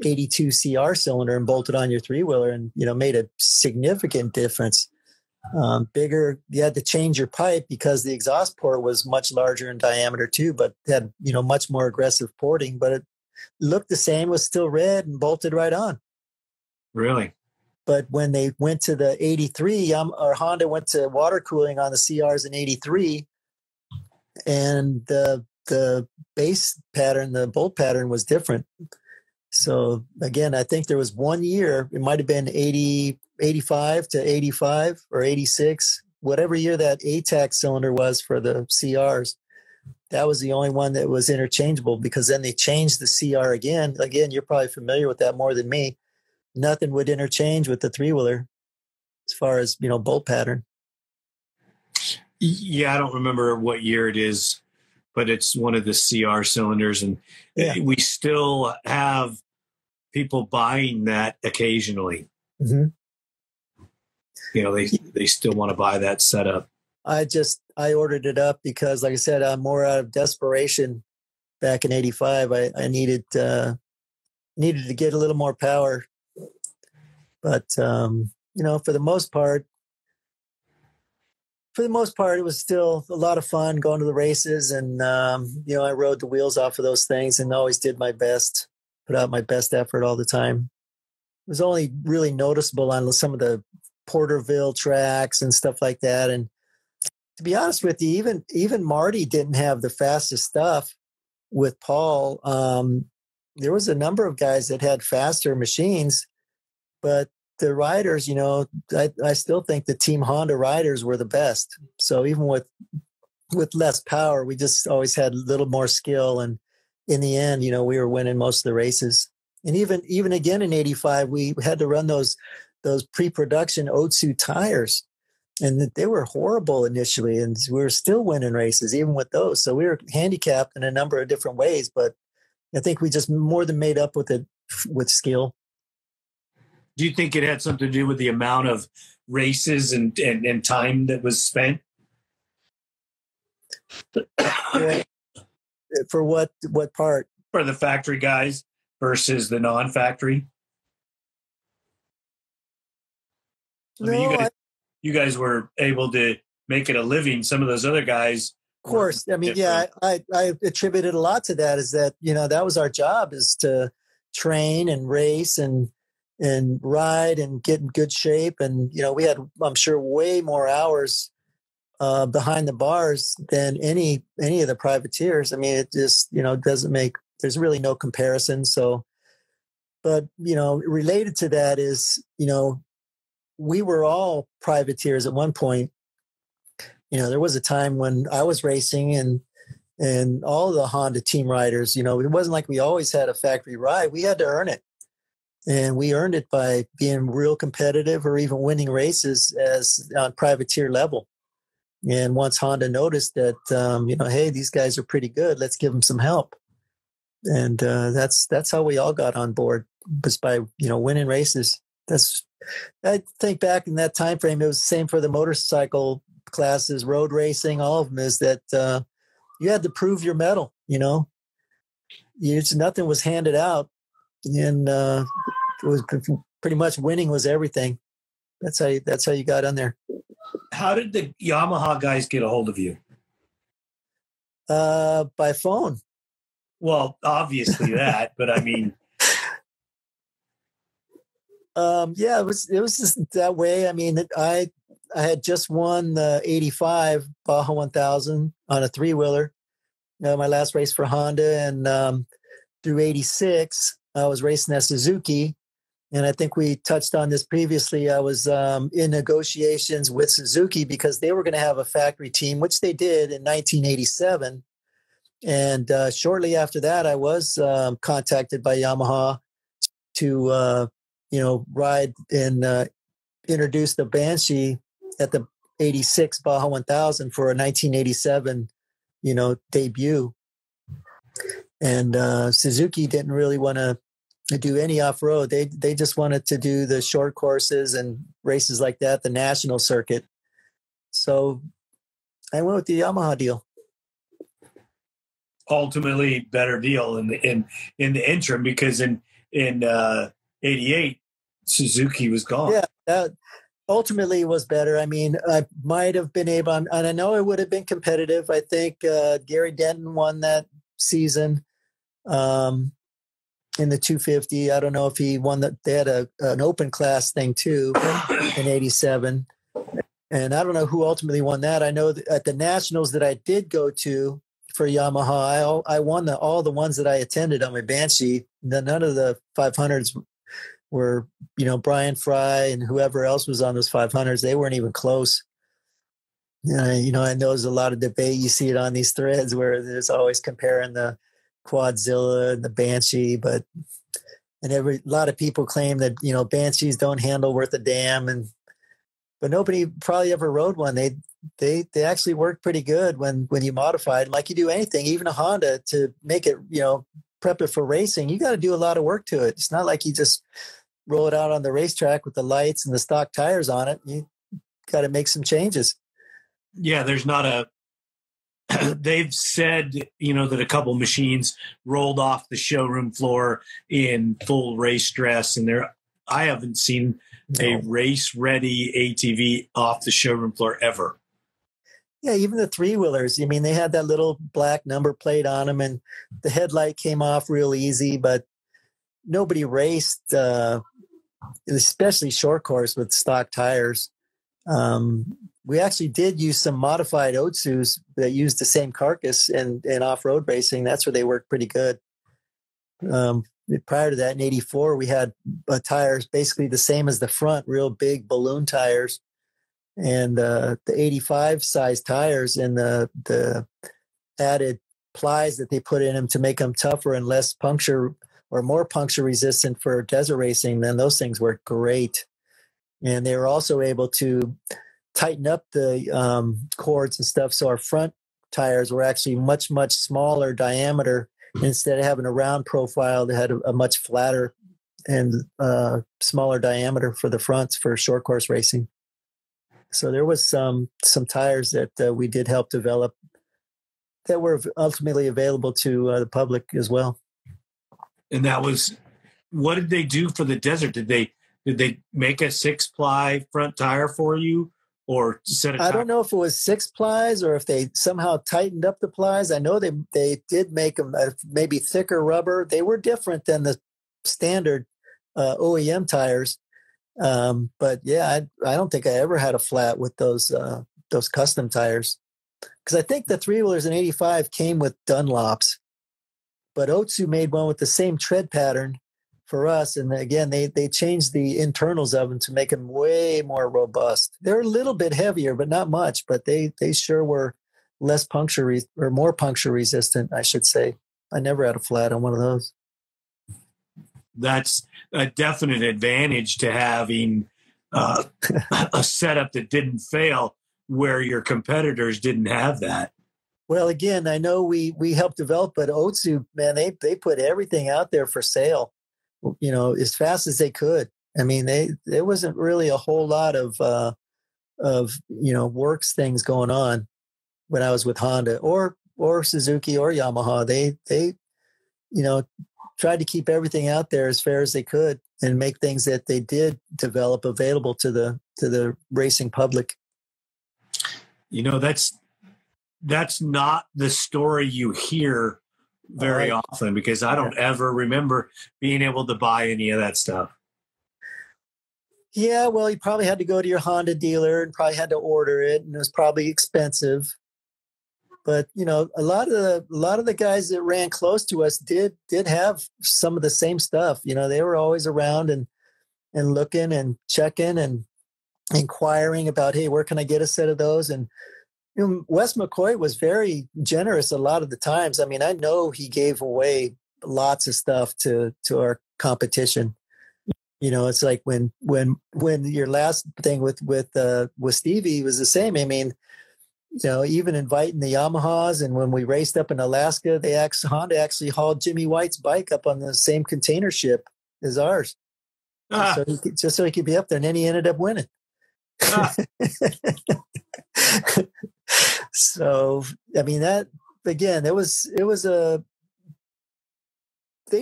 82 CR cylinder and bolt it on your three-wheeler, and, made a significant difference. Bigger, you had to change your pipe because the exhaust port was much larger in diameter too, but had, much more aggressive porting, but it looked the same, was still red and bolted right on. Really? But when they went to the 83, or Honda went to water cooling on the CRs in 83, and the base pattern, the bolt pattern was different. So again, I think there was 1 year, it might have been 85 to 85 or 86, whatever year that ATAC cylinder was for the CRs. That was the only one that was interchangeable, because then they changed the CR again. Again, you're probably familiar with that more than me. Nothing would interchange with the three-wheeler as far as, bolt pattern. Yeah, I don't remember what year it is, but it's one of the CR cylinders, and we still have people buying that occasionally. Mm-hmm. They still want to buy that setup. I ordered it up because, like I said, I'm more out of desperation. Back in 85, I needed to get a little more power. But, for the most part, it was still a lot of fun going to the races. And, I rode the wheels off of those things and always did my best, put out my best effort all the time. It was only really noticeable on some of the Porterville tracks and stuff like that. And to be honest with you, even Marty didn't have the fastest stuff with Paul. There was a number of guys that had faster machines, but the riders, I still think the Team Honda riders were the best. So even with less power, we just always had a little more skill. And in the end, we were winning most of the races. And even again in 85, we had to run those pre-production Otsu tires, and they were horrible initially, and we were still winning races even with those. So we were handicapped in a number of different ways, but I think we just more than made up with it with skill. Do you think it had something to do with the amount of races and time that was spent? For what part? For the factory guys versus the non-factory? I mean, you guys were able to make it a living. Some of those other guys. Of course. I mean, yeah, I attributed a lot to that, is that, that was our job, is to train and race and ride and get in good shape. And, we had, I'm sure, way more hours behind the bars than any of the privateers. I mean, it just, doesn't make, there's really no comparison. So, but, related to that is, we were all privateers at one point. There was a time when I was racing and all the Honda team riders, it wasn't like we always had a factory ride. We had to earn it. And we earned it by being real competitive or even winning races as on privateer level. And once Honda noticed that, hey, these guys are pretty good, let's give them some help. And that's how we all got on board, just by, winning races. I think back in that time frame, it was the same for the motorcycle classes, road racing, all of them, is that you had to prove your mettle. Nothing was handed out, and it was pretty much winning was everything. That's how you got on there. How did the Yamaha guys get a hold of you? By phone. Well, obviously that, but I mean, yeah, it was just that way. I mean, I had just won the 85 Baja 1000 on a 3-wheeler, my last race for Honda. And through 86, I was racing at Suzuki. And I think we touched on this previously. I was in negotiations with Suzuki because they were going to have a factory team, which they did in 1987. And shortly after that, I was contacted by Yamaha to, ride and introduce the Banshee at the 86 Baja 1000 for a 1987, debut. And Suzuki didn't really want to do any off-road. They just wanted to do the short courses and races like that, the national circuit. So I went with the Yamaha deal. Ultimately, better deal in the interim, because in 88, Suzuki was gone. Yeah, that ultimately was better. I mean, I might have been able, and I know it would have been competitive. I think Gary Denton won that season in the 250. I don't know if he won that. They had an open class thing too in 87. And I don't know who ultimately won that. I know that at the nationals that I did go to for Yamaha, I won all the ones that I attended on my Banshee. None of the 500s were, Brian Fry and whoever else was on those 500s. They weren't even close. I know there's a lot of debate. You see it on these threads where there's always comparing the Quadzilla and the Banshee, but a lot of people claim that Banshees don't handle worth a damn, but nobody probably ever rode one. They actually work pretty good when you modify it, like you do anything, even a Honda, to make it prep it for racing. You got to do a lot of work to it. It's not like you just roll it out on the racetrack with the lights and the stock tires on it. You got to make some changes. Yeah, there's not they've said, that a couple machines rolled off the showroom floor in full race dress, and I haven't seen a race-ready ATV off the showroom floor ever. Yeah, even the 3-wheelers. I mean, they had that little black number plate on them, and the headlight came off real easy, but nobody raced, especially short course with stock tires. We actually did use some modified Otsus that used the same carcass in off-road racing. That's where they worked pretty good. Prior to that, in 84, we had tires basically the same as the front, real big balloon tires. And the 85 size tires and the added plies that they put in them to make them tougher and less puncture or more puncture resistant for desert racing, then those things work great. And they were also able to tighten up the cords and stuff. So our front tires were actually much, much smaller diameter. Instead of having a round profile, they had a much flatter and smaller diameter for the fronts for short course racing. So there was some tires that we did help develop that were ultimately available to the public as well. And that was, what did they do for the desert? Did they Did they make a 6-ply front tire for you, or set a tire? I don't know if it was 6 plies or if they somehow tightened up the plies. I know they did make them maybe thicker rubber. They were different than the standard OEM tires. But yeah, I don't think I ever had a flat with those custom tires, because I think the 3-wheelers in '85 came with Dunlops, but Otsu made one with the same tread pattern for us. And again, they changed the internals of them to make them way more robust. They're a little bit heavier, but not much. But they sure were less more puncture resistant, I should say. I never had a flat on one of those. That's a definite advantage to having a setup that didn't fail, where your competitors didn't have that. Well, again, I know we helped develop, but Otsu, man, they put everything out there for sale, as fast as they could. I mean, there wasn't really a whole lot of works things going on when I was with Honda or Suzuki or Yamaha. They tried to keep everything out there as fair as they could and make things that they did develop available to the racing public. That's not the story you hear very often, because I don't ever remember being able to buy any of that stuff. Yeah, well, you probably had to go to your Honda dealer and probably had to order it, and it was probably expensive. But a lot of the guys that ran close to us did have some of the same stuff. They were always around and looking and checking and inquiring about, hey, where can I get a set of those? And Wes McCoy was very generous a lot of the times. I mean, I know he gave away lots of stuff to our competition. It's like when your last thing with Stevie was the same. I mean, even inviting the Yamahas, and when we raced up in Alaska, Honda actually hauled Jimmy White's bike up on the same container ship as ours, just so he could be up there, and then he ended up winning. So, I mean, that again, they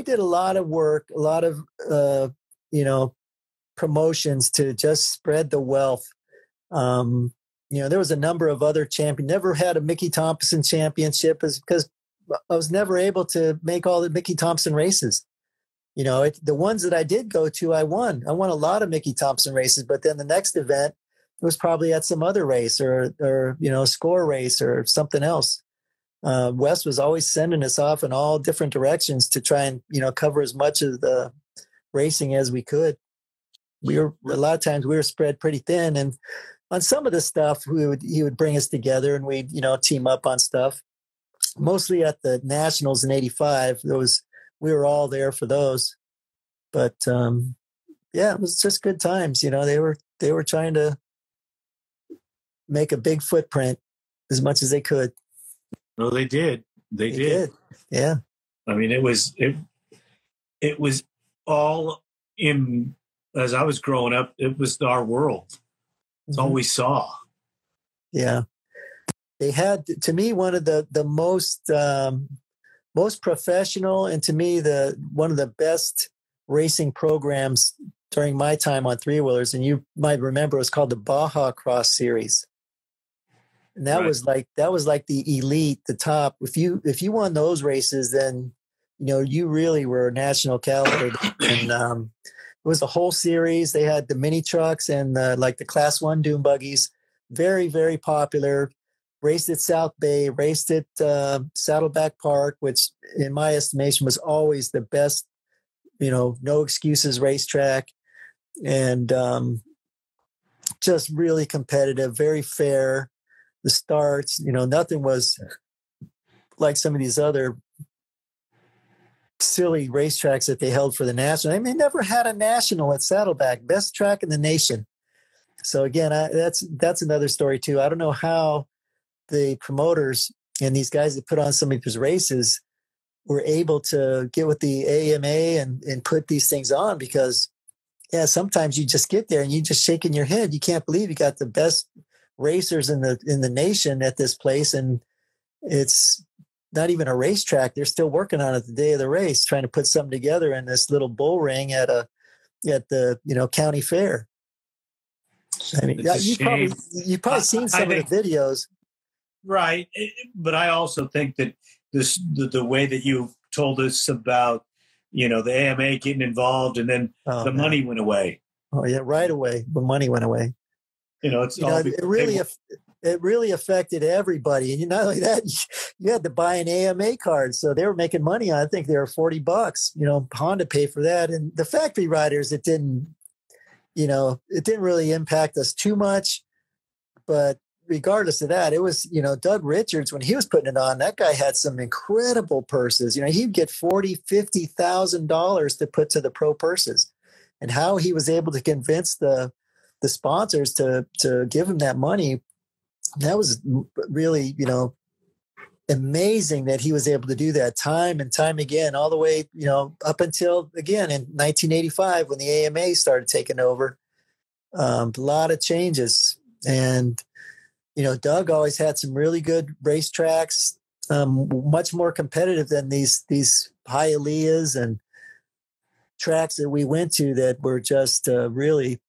did a lot of work, a lot of promotions to just spread the wealth. There was a number of other champions. Never had a Mickey Thompson championship because I was never able to make all the Mickey Thompson races. The ones that I did go to, I won. I won a lot of Mickey Thompson races, but then the next event was probably at some other race or score race or something else. Wes was always sending us off in all different directions to try and, cover as much of the racing as we could. A lot of times we were spread pretty thin, and on some of the stuff he would bring us together and we'd, team up on stuff. Mostly at the Nationals in '85. We were all there for those. But it was just good times. They were trying to make a big footprint as much as they could. No, they did. They did. Yeah. I mean, it was all in, as I was growing up, it was our world. It's all we saw. Yeah. They had, to me, one of the most professional, and to me, one of the best racing programs during my time on 3-wheelers. And you might remember it was called the Baja Cross Series. And that was like the elite, the top. If you won those races, then you really were national caliber. And it was a whole series. They had the mini trucks and the Class 1 dune buggies, very, very popular. Raced at South Bay, raced at Saddleback Park, which in my estimation was always the best, no excuses racetrack, and just really competitive, very fair. The starts, nothing was like some of these other silly racetracks that they held for the national. I mean, they never had a national at Saddleback, best track in the nation. So again, that's another story too. I don't know how the promoters and these guys that put on some of these races were able to get with the AMA and put these things on, because sometimes you just get there and you just shaking your head. You can't believe you got the best racers in the nation at this place, and it's not even a racetrack. They're still working on it the day of the race, trying to put something together in this little bull ring at a at the county fair. I mean, you've probably seen some of the videos, right? But I also think that the way that you told us about the AMA getting involved and then money went away. Oh yeah, right away. The money went away. It really affected everybody. And not only that, you had to buy an AMA card. So they were making money on, I think they were $40, Honda paid for that. And the factory riders, it didn't really impact us too much. But regardless of that, it was, Doug Richards, when he was putting it on, that guy had some incredible purses. He'd get $40,000, $50,000 to put to the pro purses. And how he was able to convince the sponsors to give him that money, that was really, amazing that he was able to do that time and time again, all the way, up until, again, in 1985, when the AMA started taking over. A lot of changes. And, Doug always had some really good racetracks, much more competitive than these Hialeahs and tracks that we went to that were just really,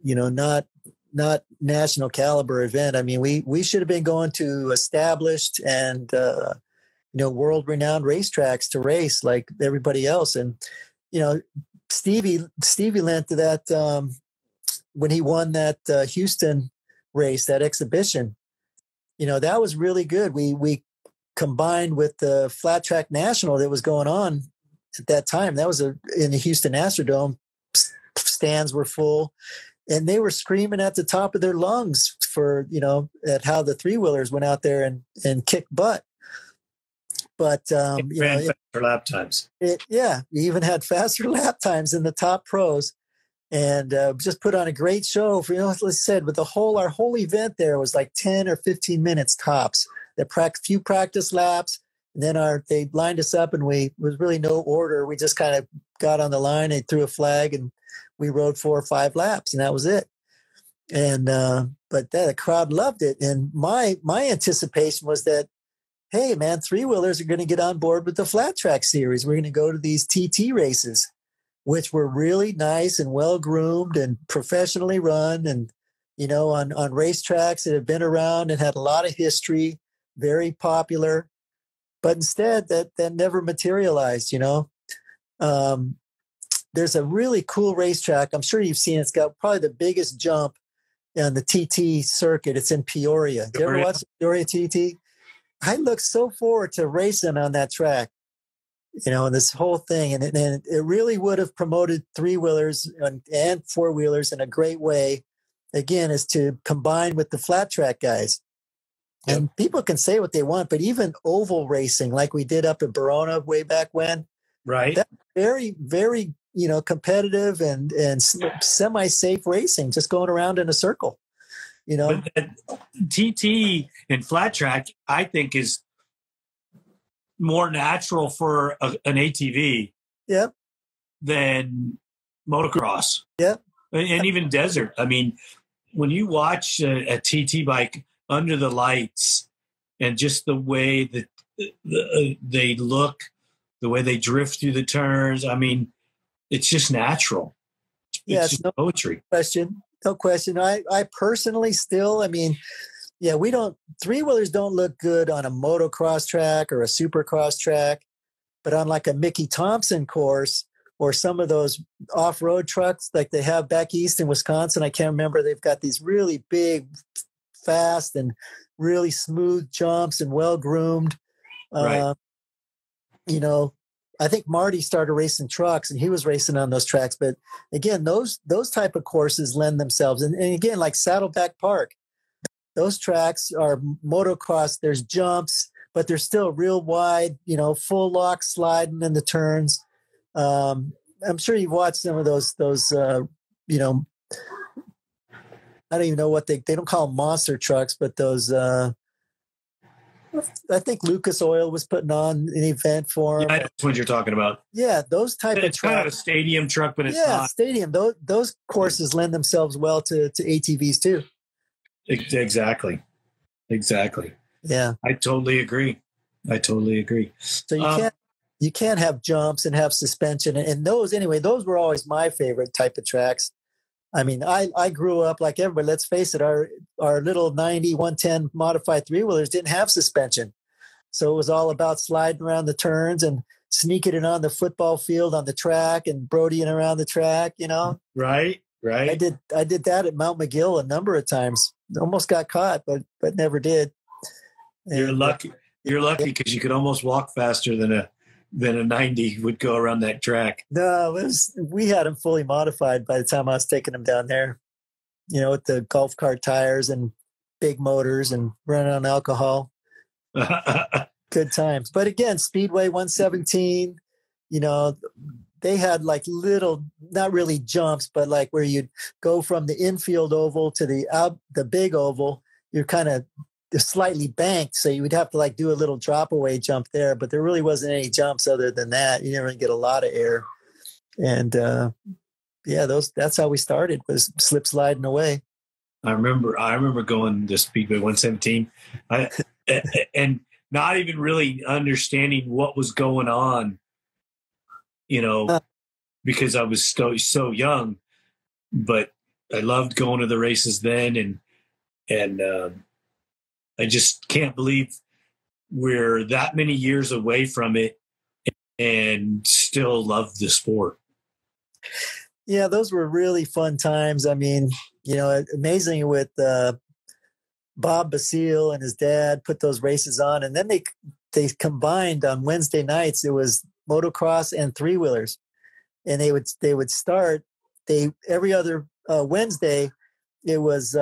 not national caliber event. I mean, we should have been going to established and world renowned racetracks to race like everybody else. And Stevie lent to that when he won that Houston race, that exhibition. That was really good. We combined with the flat track national that was going on at that time. That was in the Houston Astrodome. Stands were full. And they were screaming at the top of their lungs for, at how the three-wheelers went out there and kicked butt. But, faster lap times. We even had faster lap times in the top pros and just put on a great show for, like I said, with our whole event there was like 10 or 15 minutes tops. That few practice laps. And then they lined us up and was really no order. We just kind of got on the line and threw a flag and we rode 4 or 5 laps and that was it. And, but the crowd loved it. And my anticipation was that, hey man, three-wheelers are going to get on board with the flat track series. We're going to go to these TT races, which were really nice and well groomed and professionally run. And, on racetracks that have been around and had a lot of history, very popular, but instead that never materialized, There's a really cool racetrack. I'm sure you've seen it. It's got probably the biggest jump on the TT circuit. It's in Peoria. Did you ever watch Peoria TT? I look so forward to racing on that track, and this whole thing. And it really would have promoted three-wheelers and four-wheelers in a great way, again, is to combine with the flat track guys. Yep. And people can say what they want, but even oval racing, like we did up at Verona way back when, right? That's very, very competitive and semi-safe racing, just going around in a circle, But TT and flat track, I think, is more natural for an ATV than motocross. Yeah. And even desert. I mean, when you watch a TT bike under the lights and just the way that they look, the way they drift through the turns, I mean, it's just natural. It's just poetry. No question. I personally still, three-wheelers don't look good on a motocross track or a supercross track, but on like a Mickey Thompson course or some of those off-road trucks like they have back east in Wisconsin, I can't remember, they've got these really big, fast and really smooth jumps and well-groomed. Right. I think Marty started racing trucks and he was racing on those tracks. But again, those type of courses lend themselves. And again, like Saddleback Park, those tracks are motocross. There's jumps, but they're still real wide, full lock sliding in the turns. I'm sure you've watched some of those, I don't even know what they don't call them monster trucks, but those, I think Lucas Oil was putting on an event for him. Yeah, that's what you're talking about. Yeah, those type of trucks. It's kind of a stadium truck, but it's not. Stadium. Those courses lend themselves well to ATVs too. Exactly. Yeah. I totally agree. So you can't you can't have jumps and have suspension. And those, anyway, those were always my favorite type of tracks. I mean, I grew up like everybody. Let's face it, our little 90, 110 modified three-wheelers didn't have suspension. So it was all about sliding around the turns and sneaking it on the football field on the track and brodying around the track, you know? Right. I did that at Mount McGill a number of times. Almost got caught, but never did. You're lucky. You're lucky because you could almost walk faster than a 90 would go around that track. No, we had them fully modified by the time I was taking them down there, you know, with the golf cart tires and big motors and running on alcohol. Good times. But again, Speedway 117, you know, they had like little, not really jumps, but like where you'd go from the infield oval to the big oval, you're kind of slightly banked. So you would have to like do a little drop away jump there, but there really wasn't any jumps other than that. You didn't really get a lot of air. And that's how we started, was slip sliding away. I remember going to Speedway 117 and not even really understanding what was going on, you know, because I was so young, but I loved going to the races then. And I just can't believe we're that many years away from it and still love the sport. Yeah, those were really fun times. I mean, you know, amazing with Bob Basile and his dad put those races on, and then they combined on Wednesday nights. It was motocross and three-wheelers, and they would start every other Wednesday. It was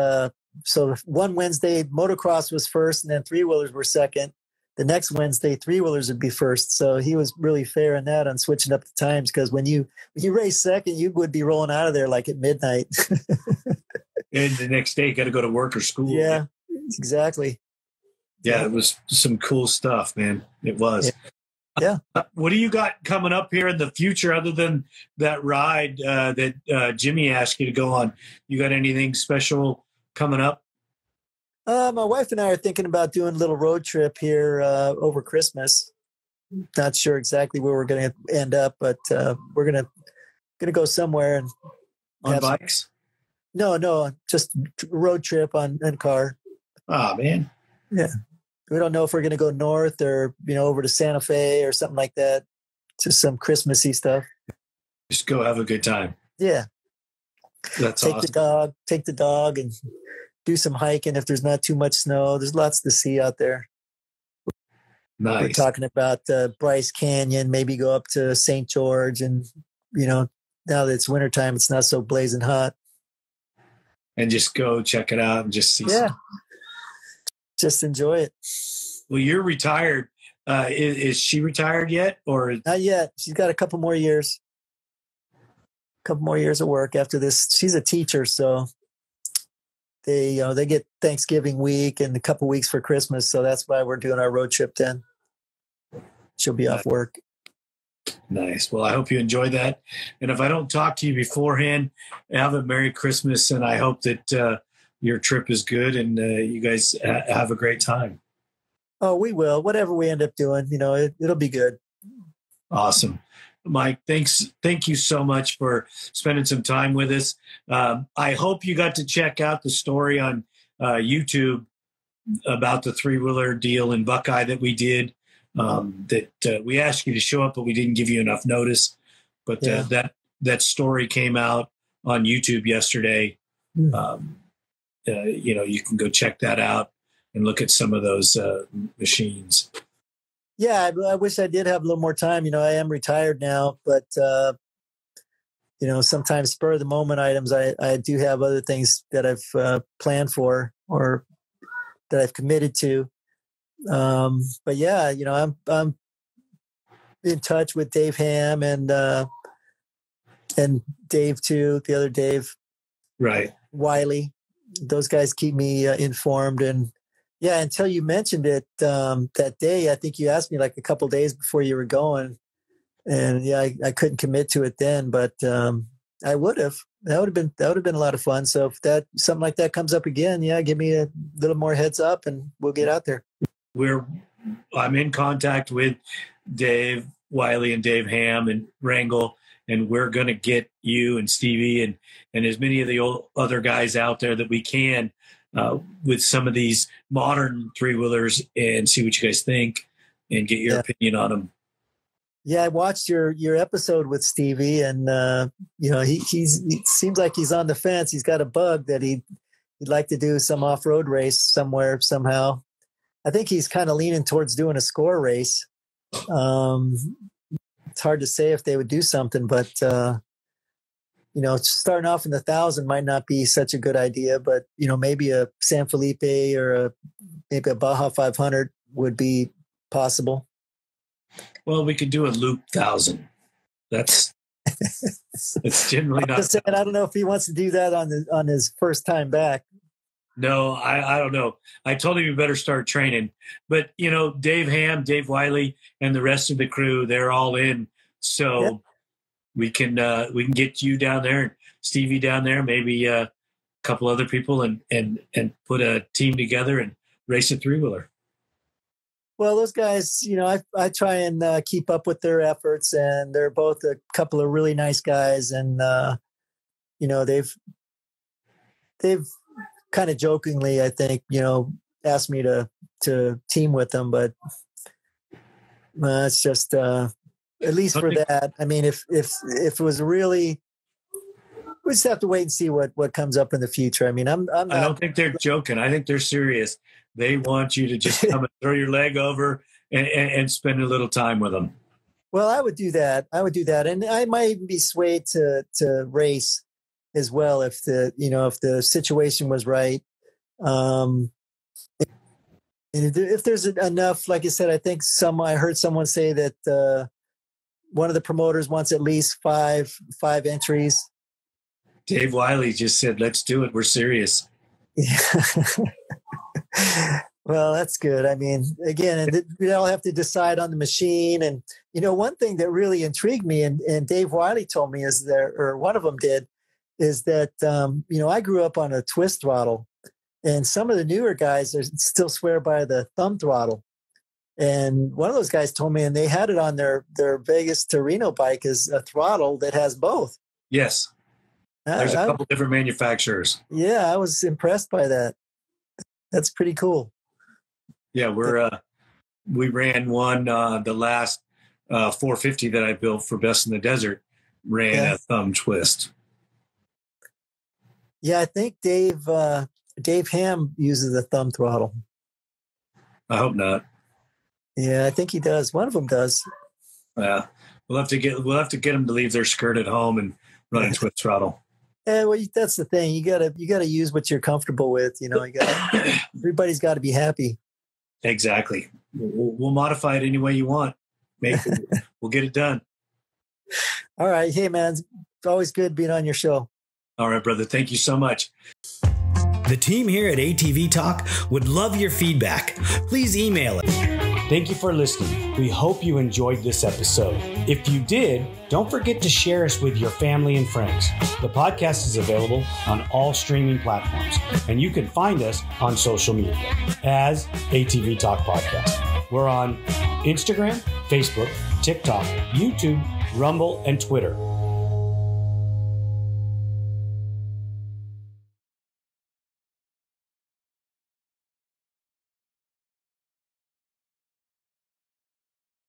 so one Wednesday motocross was first, and then three-wheelers were second. The next Wednesday, three-wheelers would be first. So he was really fair in that on switching up the times, because when you race second, you would be rolling out of there like at midnight. And the next day, you got to go to work or school. Yeah, exactly. Yeah, it was some cool stuff, man. It was. Yeah. What do you got coming up here in the future other than that ride that Jimmy asked you to go on? You got anything special coming up? My wife and I are thinking about doing a little road trip here over Christmas. Not sure exactly where we're going to end up, but we're gonna go somewhere and on bikes. No, just road trip on car. Oh man, yeah. We don't know if we're going to go north or over to Santa Fe or something like that. Just some Christmassy stuff. Just go have a good time. Yeah, that's take awesome. Take the dog and do some hiking if there's not too much snow. There's lots to see out there. Nice. We're talking about Bryce Canyon, maybe go up to St. George, and now that it's wintertime, it's not so blazing hot. And just go check it out and just see. Yeah. Just enjoy it. Well, you're retired. Is she retired yet, or not yet? She's got a couple more years. Couple more years of work after this. She's a teacher, so they get Thanksgiving week and a couple weeks for Christmas, so that's why we're doing our road trip then. She'll be off work. Nice. Well, I hope you enjoy that. And if I don't talk to you beforehand, have a Merry Christmas, and I hope that your trip is good and you guys have a great time. Oh, we will. Whatever we end up doing, it'll be good. Awesome. Mike, thank you so much for spending some time with us. I hope you got to check out the story on YouTube about the three-wheeler deal in Buckeye that we did. That we asked you to show up, but we didn't give you enough notice. But that story came out on YouTube yesterday. You can go check that out and look at some of those machines. Yeah, I wish I did have a little more time. I am retired now, but sometimes spur of the moment items. I do have other things that I've planned for or that I've committed to. But yeah, I'm in touch with Dave Ham and Dave too, the other Dave, right? Wiley. Those guys keep me informed. And yeah, until you mentioned it that day, I think you asked me like a couple days before you were going, and yeah, I couldn't commit to it then, but I would have. That would have been a lot of fun. So if something like that comes up again, yeah, give me a little more heads up, and we'll get out there. I'm in contact with Dave Wiley and Dave Ham and Wrangle, and we're going to get you and Stevie and as many of the other guys out there that we can with some of these modern three-wheelers and see what you guys think and get your opinion on them. Yeah, I watched your episode with Stevie, and he seems like he's on the fence. He's got a bug that he'd like to do some off-road race somewhere somehow. I think he's kind of leaning towards doing a score race. It's hard to say if they would do something, but starting off in the 1,000 might not be such a good idea. But maybe a San Felipe or maybe a Baja 500 would be possible. Well, we could do a loop 1,000. That's generally not. Saying, I don't know if he wants to do that on his first time back. No, I don't know. I told him you better start training. But Dave Ham, Dave Wiley, and the rest of the crew, they're all in. So we can get you down there and Stevie down there, maybe a couple other people, and put a team together and race a three-wheeler. Well, those guys, I try and keep up with their efforts, and they're both a couple of really nice guys, and they've kind of jokingly, I think, asked me to team with them, but it's just at least for that. I mean, if it was really, we just have to wait and see what comes up in the future. I mean, I don't think they're joking. I think they're serious. They want you to just come and throw your leg over and spend a little time with them. Well, I would do that. And I might even be swayed to race as well if the situation was right. If there's enough, like I said, I think I heard someone say that one of the promoters wants at least five entries. Dave Wiley just said, "Let's do it. We're serious." Yeah. Well, that's good. I mean, again, we all have to decide on the machine. And, one thing that really intrigued me, and Dave Wiley told me or one of them did, is that, I grew up on a twist throttle, and some of the newer guys still swear by the thumb throttle. And one of those guys told me, and they had it on their Vegas to Reno bike, is a throttle that has both. Yes. There's a couple different manufacturers. Yeah, I was impressed by that. That's pretty cool. Yeah, we ran one, the last 450 that I built for Best in the Desert ran a thumb twist. Yeah, I think Dave Ham uses a thumb throttle. I hope not. Yeah, I think he does. One of them does. Yeah, we'll have to get them to leave their skirt at home and run a twist throttle. Yeah, well, that's the thing. You gotta use what you're comfortable with. Everybody's got to be happy. Exactly. We'll modify it any way you want. We'll get it done. All right. Hey, man, it's always good being on your show. All right, brother. Thank you so much. The team here at ATV-TALK would love your feedback. Please email it. Thank you for listening. We hope you enjoyed this episode. If you did, don't forget to share us with your family and friends. The podcast is available on all streaming platforms, and you can find us on social media as ATV-TALK Podcast. We're on Instagram, Facebook, TikTok, YouTube, Rumble, and Twitter.